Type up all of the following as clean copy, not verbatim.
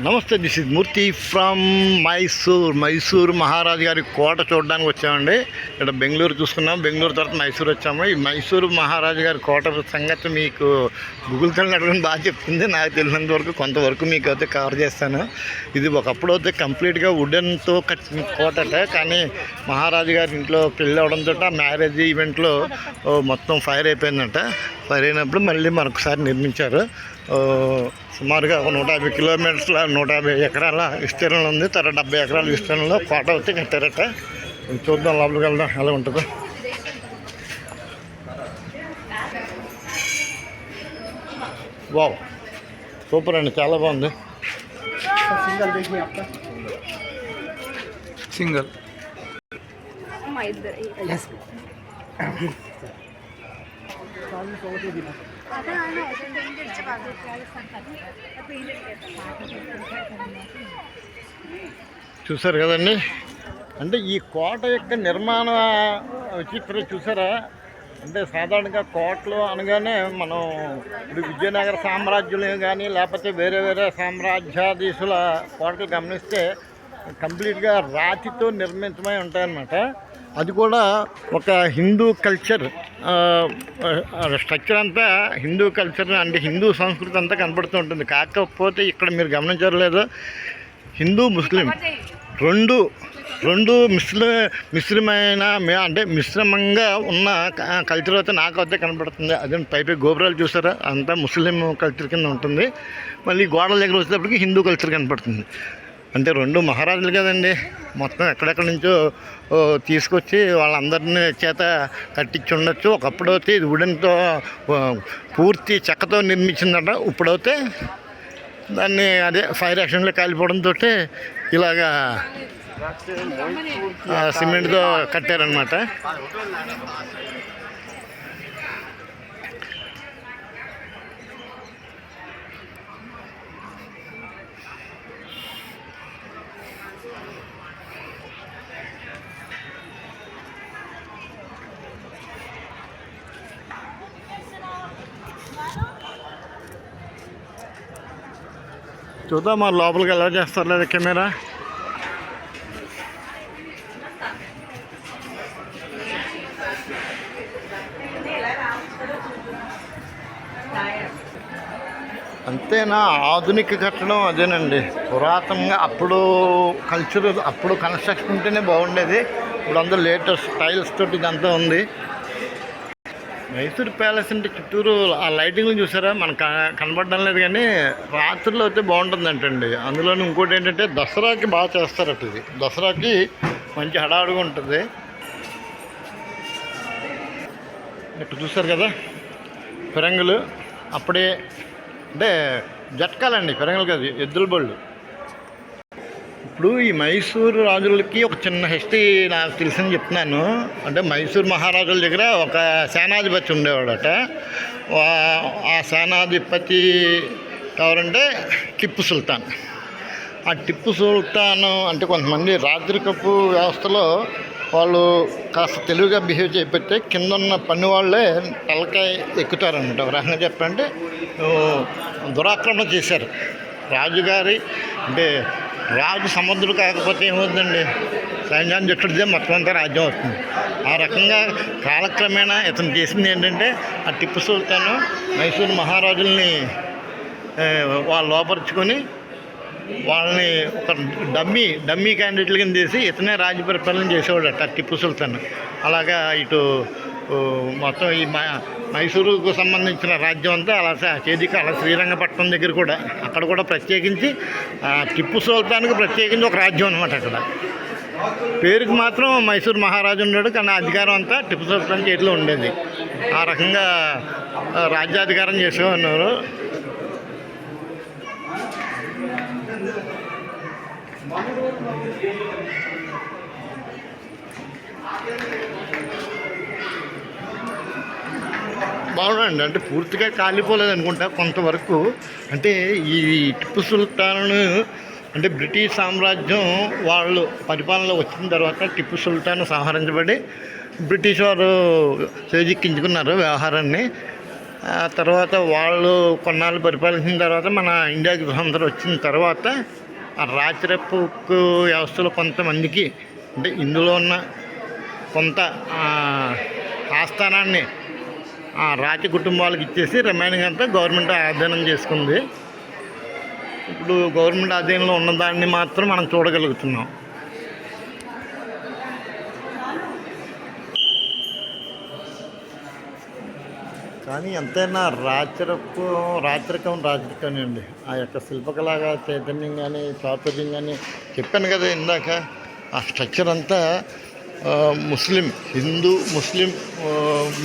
నమస్తే, this is Murthy from Mysore మహారాజు గారి కోట చూడడానికి వచ్చామండి. ఇక్కడ బెంగళూరు చూసుకున్నాం, బెంగళూరు తర్వాత మైసూర్ వచ్చాము. ఈ మైసూరు మహారాజు గారి కోట సంగతి మీకు గూగుల్ తల్లి బాగా చెప్తుంది. నాకు తెలిసినంత వరకు కొంతవరకు మీకు అయితే కవర్ చేస్తాను. ఇది ఒకప్పుడు అయితే కంప్లీట్గా వుడెన్తో కట్టిన కోటట, కానీ మహారాజు గారి ఇంట్లో పెళ్ళి అవడంతో ఆ మ్యారేజ్ ఈవెంట్లో మొత్తం ఫైర్ అయిపోయిందంట. ఫైర్ అయినప్పుడు మళ్ళీ మరొకసారి నిర్మించారు. సుమారుగా ఒక 150 కిలోమీటర్ల 150 ఎకరాల విస్తీర్ణంలో ఉంది. తర్వాత 70 ఎకరాల విస్తీర్ణంలో కోట వచ్చి కట్టారట. చూద్దాం, లోపలికి వెళ్దాం ఎలా ఉంటుందో. వావ్, సూపర్ అండి, చాలా బాగుంది. సింగల్ చూసారు కదండి. అంటే ఈ కోట యొక్క నిర్మాణ విచిత్రం చూసారా. అంటే సాధారణంగా కోటలు అనగానే మనం ఇప్పుడు విజయనగర సామ్రాజ్యం కానీ లేకపోతే వేరే వేరే సామ్రాజ్యాధీశుల కోటలు గమనిస్తే కంప్లీట్గా రాతితో నిర్మితమై ఉంటాయన్నమాట. అది కూడా ఒక హిందూ కల్చర్ స్ట్రక్చర్ అంతా హిందూ కల్చర్ అంటే హిందూ సంస్కృతి అంతా కనపడుతూ ఉంటుంది. కాకపోతే ఇక్కడ మీరు గమనించారు లేదో, హిందూ ముస్లిం రెండు మిశ్రమైన అంటే మిశ్రమంగా ఉన్న కల్చర్ అయితే నాకు అయితే కనపడుతుంది. అదే పైపై గోపురాలు చూసారా, అంతా ముస్లిం కల్చర్ కింద ఉంటుంది. మళ్ళీ గోడల దగ్గర వచ్చేటప్పటికి హిందూ కల్చర్ కనపడుతుంది. అంటే రెండు మహారాజులు కదండి, మొత్తం ఎక్కడెక్కడి నుంచో తీసుకొచ్చి వాళ్ళందరినీ చేత కట్టించి ఉండొచ్చు. ఒకప్పుడు అయితే ఇది వుడెన్తో పూర్తి చెక్కతో నిర్మించిందట. ఇప్పుడైతే దాన్ని అదే ఫైర్ యాక్షన్లో కాలిపోవడంతో ఇలాగా సిమెంట్తో కట్టారనమాట. చూద్దాం మరి లోపలికి ఎలా చేస్తారు లేదా కెమెరా. అంతేనా, ఆధునిక కట్టడం అదేనండి. పురాతనంగా అప్పుడు కల్చర్, అప్పుడు కన్స్ట్రక్షన్ ఉంటేనే బాగుండేది. ఇప్పుడు అందరూ లేటెస్ట్ స్టైల్స్ తోటి ఇదంతా ఉంది. మైసూర్ ప్యాలెస్ అంటే చుట్టూరు ఆ లైటింగ్లు చూసారా, మనకు కనబడడం లేదు, కానీ రాత్రిలో అయితే బాగుంటుందంటండి. అందులోని ఇంకోటి ఏంటంటే దసరాకి బాగా చేస్తారట. ఇది దసరాకి మంచి హడావుడిగా ఉంటుంది. ఇక్కడ చూస్తారు కదా ఫిరంగులు, అప్పుడే అంటే జట్కాలండి, ఫిరంగులు కాదు, ఎద్దుల బళ్ళు. ఇప్పుడు ఈ మైసూరు రాజులకి ఒక చిన్న హిస్టరీ నాకు తెలిసింది చెప్తున్నాను. అంటే మైసూరు మహారాజుల దగ్గర ఒక సేనాధిపతి ఉండేవాడట. ఆ సేనాధిపతి ఎవరంటే టిప్పు సుల్తాన్. ఆ టిప్పు సుల్తాన్ అంటే కొంతమంది రాత్రికపు వ్యవస్థలో వాళ్ళు కాస్త తెలివిగా బిహేవ్ చేయకపోతే కింద ఉన్న పని వాళ్ళే తలకాయ ఎక్కుతారనమాట. ఒక రకంగా చెప్పంటే దురాక్రమణ చేశారు రాజుగారి. అంటే రాజు సముద్రుడు కాకపోతే ఏమవుతుందండి, సైన్యాన్ని చుట్టడితే మొత్తం అంతా రాజ్యం వస్తుంది. ఆ రకంగా కాలక్రమేణా ఇతను చేసింది ఏంటంటే ఆ టిప్పు సుల్తాను మైసూరు మహారాజుల్ని వాళ్ళు లోపరుచుకొని వాళ్ళని ఒక డమ్మీ క్యాండిడేట్ల కింద చేసి ఇతనే రాజ్య పరిపాలన చేసేవాడట టిప్పు సుల్తాన్. అలాగా ఇటు మొత్తం ఈ మైసూరుకు సంబంధించిన రాజ్యం అంతా అలా చేదికి అలా శ్రీరంగపట్నం దగ్గర కూడా అక్కడ కూడా ప్రత్యేకించి టిప్పు సుల్తాన్కి ప్రత్యేకించి ఒక రాజ్యం అనమాట. అక్కడ పేరుకి మాత్రం మైసూరు మహారాజు ఉన్నాడు, కానీ అధికారం అంతా టిప్పు సుల్తాన్ చేతిలో ఉండేది. ఆ రకంగా రాజ్యాధికారం చేసేవారు. బాగుండండి, అంటే పూర్తిగా కాలిపోలేదు అనుకుంటా కొంతవరకు. అంటే ఈ టిప్పు సుల్తాను అంటే బ్రిటిష్ సామ్రాజ్యం వాళ్ళు పరిపాలనలో వచ్చిన తర్వాత టిప్పు సుల్తాన్ సంహరించబడి బ్రిటిష్ వారు చేజిక్కించుకున్నారు వ్యవహారాన్ని. ఆ తర్వాత వాళ్ళు కొన్నాళ్ళు పరిపాలించిన తర్వాత మన ఇండియాకి స్వతంత్రం వచ్చిన తర్వాత ఆ రాచరికపు వ్యవస్థలో కొంతమందికి అంటే ఇందులో ఉన్న కొంత ఆస్థానాన్ని రాజ కుటుంబాలకు ఇచ్చేసి రిమైనింగ్ అంతా గవర్నమెంట్ ఆధీనం చేసుకుంది. ఇప్పుడు గవర్నమెంట్ ఆధీనంలో ఉన్నదాన్ని మాత్రం మనం చూడగలుగుతున్నాం. కానీ ఎంతైనా రాచరికం అండి. ఆ యొక్క శిల్పకళగా చైతన్యం కానీ చాతుర్యం కానీ చెప్పాను కదా ఇందాక, ఆ స్ట్రక్చర్ అంతా హిందూ ముస్లిం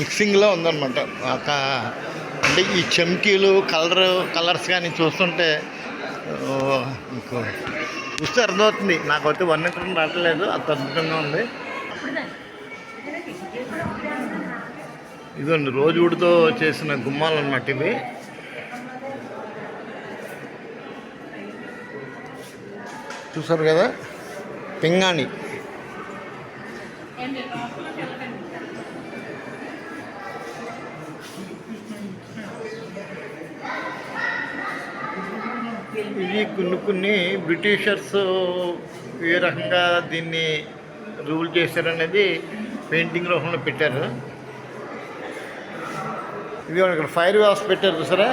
మిక్సింగ్లో ఉందన్నమాట. అంటే ఈ చమ్కీలు కలర్స్ కానీ చూస్తుంటే మీకు చూస్తే అర్థమవుతుంది. నాకైతే వర్ణించడం రావట్లేదు, అంత అద్భుతంగా ఉంది. ఇదండి రోజువుడితో చేసిన గుమ్మాలు అన్నమాట ఇవి. చూసారు కదా, పింగాణి. ఇది కొన్ని బ్రిటిషర్స్ ఏ రకంగా దీన్ని రూల్ చేశారనేది పెయింటింగ్ రూపంలో పెట్టారు. ఇది ఇక్కడ ఫైర్ వ్యవస్థ పెట్టారు చూసారా.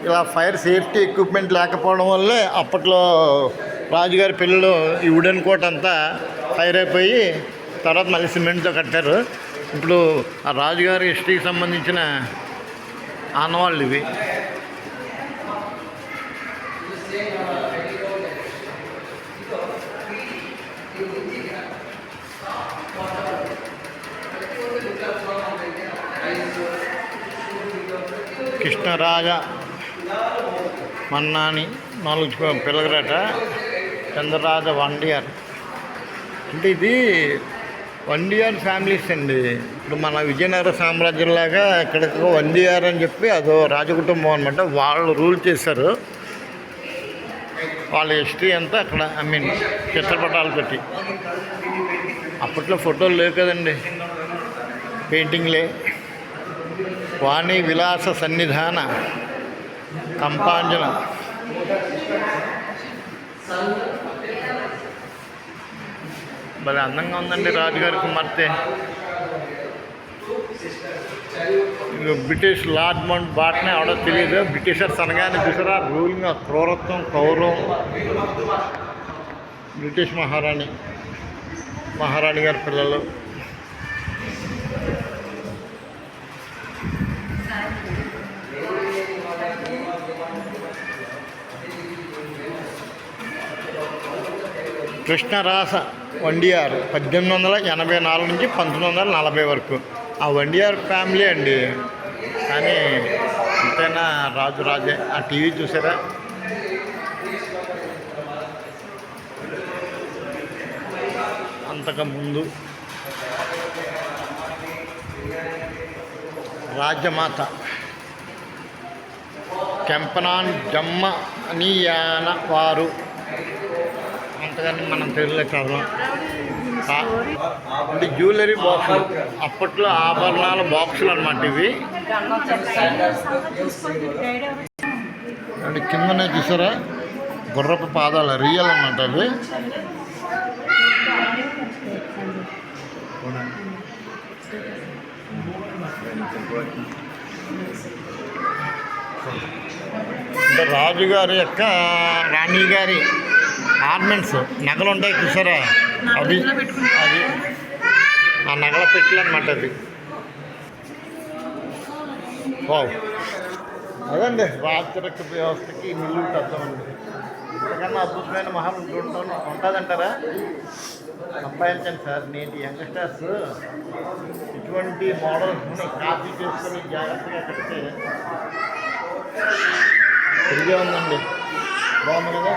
ఇలా ఫైర్ సేఫ్టీ ఎక్విప్మెంట్ లేకపోవడం వల్లే అప్పట్లో రాజుగారి పెళ్ళిలో ఈ వుడెన్ కోట్ అంతా ఫైర్ అయిపోయి తర్వాత మళ్ళీ సిమెంట్తో కట్టారు. ఇప్పుడు ఆ రాజుగారి హిస్టరీకి సంబంధించిన ఆనవాళ్ళు ఇవి. కృష్ణరాజ మన్నాని 4 పిల్లగరట, చంద్రరాజ వండియార్. అంటే ఇది వండియార్ ఫ్యామిలీస్ అండి. ఇప్పుడు మన విజయనగర సామ్రాజ్యంలాగా ఇక్కడికి వండియార్ అని చెప్పి అదో రాజకుటుంబం అనమాట. వాళ్ళు రూల్ చేశారు. వాళ్ళ హిస్టరీ అంతా అక్కడ చిత్రపటాలు పెట్టి. అప్పట్లో ఫోటోలు లేవు కదండి, పెయింటింగ్లే. వాణి విలాస సన్నిధాన కంపాంజన. భలే అందంగా ఉందండి రాజుగారి కుమార్తె. బ్రిటిష్ లార్డ్ మౌంట్ బాట్నే ఎవడో తెలియదు. బ్రిటిషర్స్ అనగానే చూసారా రూలింగ్ క్రూరత్వం, కౌరవం. బ్రిటిష్ మహారాణి గారి పిల్లలు. కృష్ణరాస వండియార్ 1884 నుంచి 1940 వరకు. ఆ వండియార్ ఫ్యామిలీ అండి. కానీ అంతైనా రాజే. ఆ టీవీ చూసారా, అంతకుముందు రాజమాత కెంపనాన్ జమ్మ నీయాన వారు. అంతగాని మనం తెలుగులో చదవం. అంటే జ్యువెలరీ బాక్సులు, అప్పట్లో ఆభరణాల బాక్సులు అన్నమాట ఇవి. అంటే కిందనే చూసారా గుర్రపు పాదాలు, రియల్ అన్నమాట అవి. అంటే రాజుగారి యొక్క రాణి గారి ఆర్నమెంట్స్, నగలు ఉంటాయి చూసారా, అది ఆ నగల పెట్టెలు అన్నమాట అది. వావ్, అదండి రాచరిక వ్యవస్థకి నిలువుకి అర్థమండి. ఇంతకన్నా అద్భుతమైన మహల్ ఉంటుందంటారా? సంపాదించండి సార్. నేటి యంగ్స్టర్స్ ఇటువంటి మోడల్స్ని కాపీ చేసుకొని జాగ్రత్తగా కడితే తిరిగే ఉందండి. బాగుంది కదా.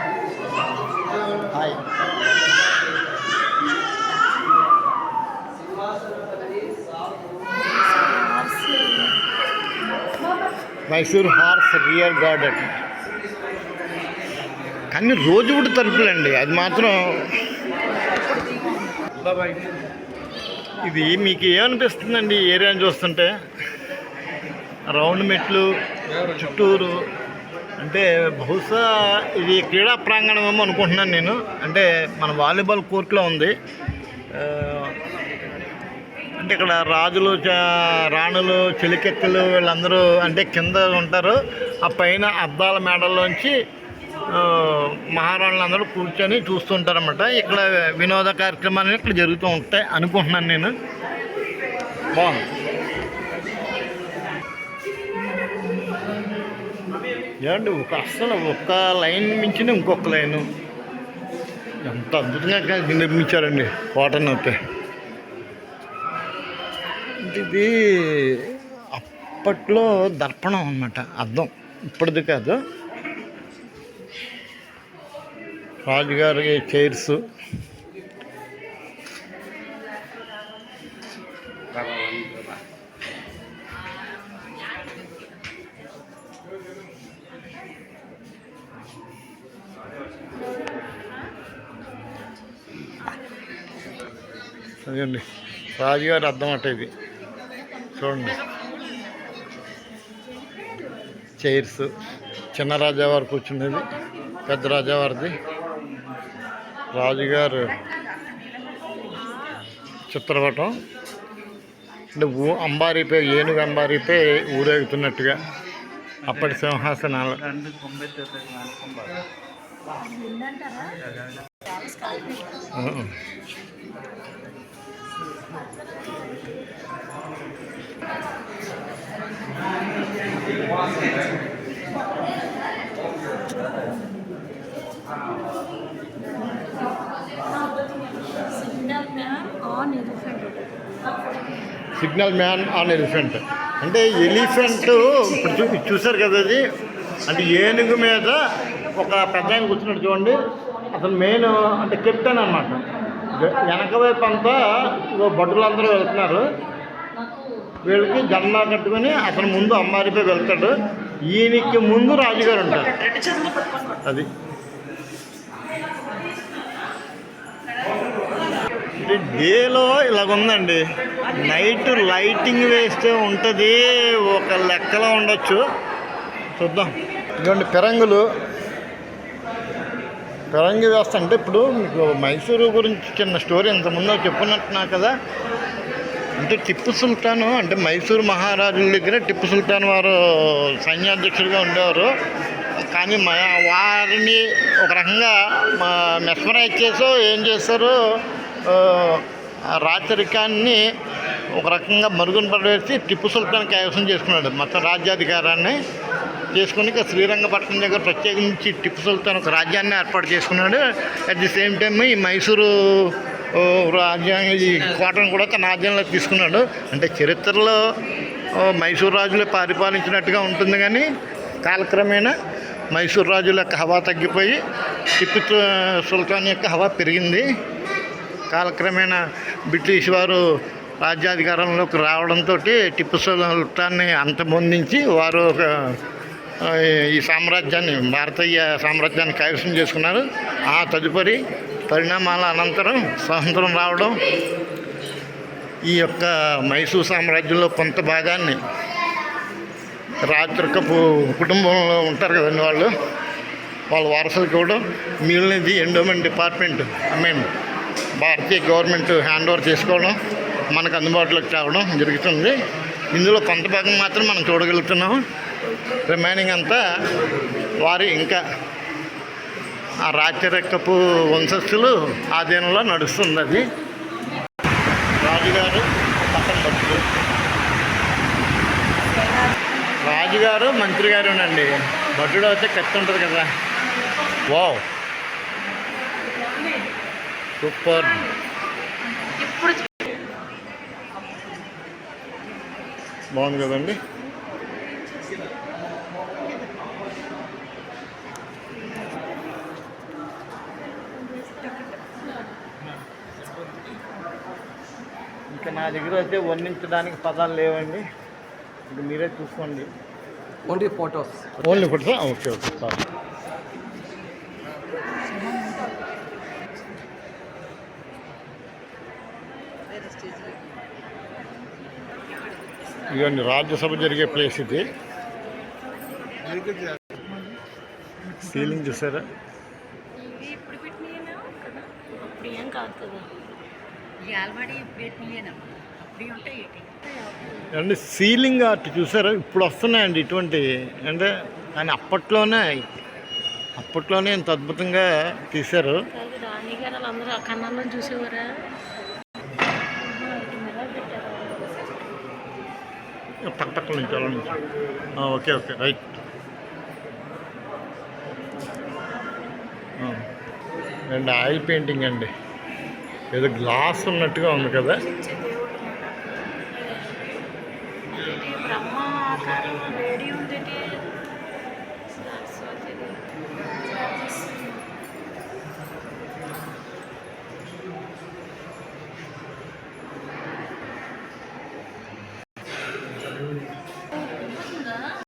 Hi. Mysore horse rear garden. కానీ రోజువుడి తలుపులండి, అది మాత్రం. ఇది మీకు ఏమనిపిస్తుందండి ఈ ఏరియాని చూస్తుంటే? రౌండ్ మెట్లు చుట్టూరు. అంటే బహుశా ఇది క్రీడా ప్రాంగణం ఏమో అనుకుంటున్నాను నేను. అంటే మన వాలీబాల్ కోర్టులో ఉంది. అంటే ఇక్కడ రాజులు, రాణులు, చెలికెత్తలు వీళ్ళందరూ అంటే కింద ఉంటారు. ఆ పైన అద్దాల మేడల్లోంచి మహారాణులందరూ కూర్చొని చూస్తుంటారన్నమాట. ఇక్కడ వినోద కార్యక్రమాలు ఇక్కడ జరుగుతూ ఉంటాయి అనుకుంటున్నాను నేను. బాగుంది. ఏమండి అస్సలు ఒక్క లైన్ మించిన ఇంకొక లైను ఎంత అద్భుతంగా నిర్మించారండి కోటను అయితే. ఇది అప్పట్లో దర్పణం అన్నమాట, అద్దం, ఇప్పటిది కాదు. రాజుగారి చైర్స్, అదండి రాజుగారి అద్దం అట్ట. ఇది చూడండి, చైర్స్. చిన్న రాజావారు కూర్చునేది, పెద్ద రాజావారిది. రాజుగారు చిత్రపటం. అంటే అంబారీపై, ఏనుగు అంబారీపై ఊరేగుతున్నట్టుగా అప్పటి సింహాసనాలు. Signal man on elephant. అంటే ఎలిఫెంట్ ఇప్పుడు చూసారు కదా, అది అంటే ఏనుగు మీద ఒక పెద్ద ఆయన కూర్చున్నట్టు చూడండి. అతను మెయిన్ అంటే కెప్టెన్ అన్నమాట. వెనక వైపు అంతా భటులందరూ వెళ్తున్నారు. వీళ్ళకి జెండా కట్టుకొని అతను ముందు అంబారిపై వెళ్తాడు. ఈయనకి ముందు రాజుగారు ఉంటారు. అది డేలో ఇలాగుందండి. నైట్ లైటింగ్ వేస్తే ఉంటుంది, ఒక లెక్కలో ఉండొచ్చు. చూద్దాం. ఇటువంటి ఫిరంగులు, ఫిరంగి వ్యవస్థ. అంటే ఇప్పుడు మీకు మైసూరు గురించి చిన్న స్టోరీ ఇంతకుముందు చెప్పుకున్నట్టున్నా కదా. అంటే టిప్పు సుల్తాను, అంటే మైసూరు మహారాజుల దగ్గర టిప్పు సుల్తాన్ వారు సైన్యాధ్యక్షుడిగా ఉండేవారు. కానీ వారిని ఒక రకంగా మెస్మరైజ్ చేసో ఏం చేస్తారో, రాచరికాన్ని ఒక రకంగా మరుగున పడేసి టిప్పు సుల్తాన్ కైవసం చేసుకున్నాడు. మొత్తం రాజ్యాధికారాన్ని చేసుకుని శ్రీరంగపట్నం దగ్గర ప్రత్యేకించి టిప్పు సుల్తాన్ ఒక రాజ్యాన్ని ఏర్పాటు చేసుకున్నాడు. అట్ ది సేమ్ టైమ్ ఈ మైసూరు రాజ్యాంగ ఈ కోటను కూడా తన రాజ్యంలో తీసుకున్నాడు. అంటే చరిత్రలో మైసూరు రాజులే పరిపాలించినట్టుగా ఉంటుంది, కానీ కాలక్రమేణా మైసూరు రాజుల యొక్క హవా తగ్గిపోయి టిప్పు సుల్తాన్ యొక్క హవా పెరిగింది. కాలక్రమేణా బ్రిటిష్ వారు రాజ్యాధికారంలోకి రావడంతో టిప్పు సుల్తాన్ని అంతమొందించి వారు ఈ సామ్రాజ్యాన్ని, భారతీయ సామ్రాజ్యాన్ని కైవసం చేసుకున్నారు. ఆ తదుపరి పరిణామాల అనంతరం స్వాతంత్రం రావడం, ఈ యొక్క మైసూరు సామ్రాజ్యంలో కొంత భాగాన్ని రాచరికపు కుటుంబంలో ఉంటారు కదండి వాళ్ళ వారసులకు ఇవ్వడం, మిగిలినది ఎండోమెంట్ డిపార్ట్మెంట్, భారతీయ గవర్నమెంట్ హ్యాండ్ ఓవర్ చేసుకోవడం, మనకు అందుబాటులోకి తేవడం జరుగుతుంది. ఇందులో కొంత భాగం మాత్రం మనం చూడగలుగుతున్నాం. రిమైనింగ్ అంతా వారి ఇంకా ఆ రాచరికపు వంశస్థులు ఆధీనంలో నడుస్తుంది. అది రాజుగారు పక్కన భటులు, రాజుగారు మంత్రి గారునండి. భటుడు అయితే కత్తి ఉంటుంది కదా. Wow, super. బాగుంది కదండి. ఇంకా నా దగ్గర అయితే వర్ణించడానికి పదాలు లేవండి. ఇది మీరే చూసుకోండి. Only photos. Only photos. Okay okay sir. ఇవన్నీ రాజ్యసభ జరిగే ప్లేస్ ఇది. సీలింగ్ చూసారా? ఇవి ఇప్పుడు పెట్టినాయేనా కదా, అప్పుడు ఏం కాదు కదా. ఈ ఆల్రెడీ పెట్టినాయేనా, అప్పుడు ఉంటాయి. అండి సీలింగ్ ఆర్ట్ చూసారా? ఇప్పుడు వస్తున్నాయండి ఇటువంటి. అంటే కానీ అప్పట్లోనే ఇంత అద్భుతంగా తీశారు. కాదు, రాణి గారు వాళ్ళందరూ ఆ కన్నాల్లో చూసేవారా? పక్కన నుంచి అలా నుంచి. Okay okay right. And oil painting అండి, ఏదో గ్లాస్ ఉన్నట్టుగా ఉంది కదా.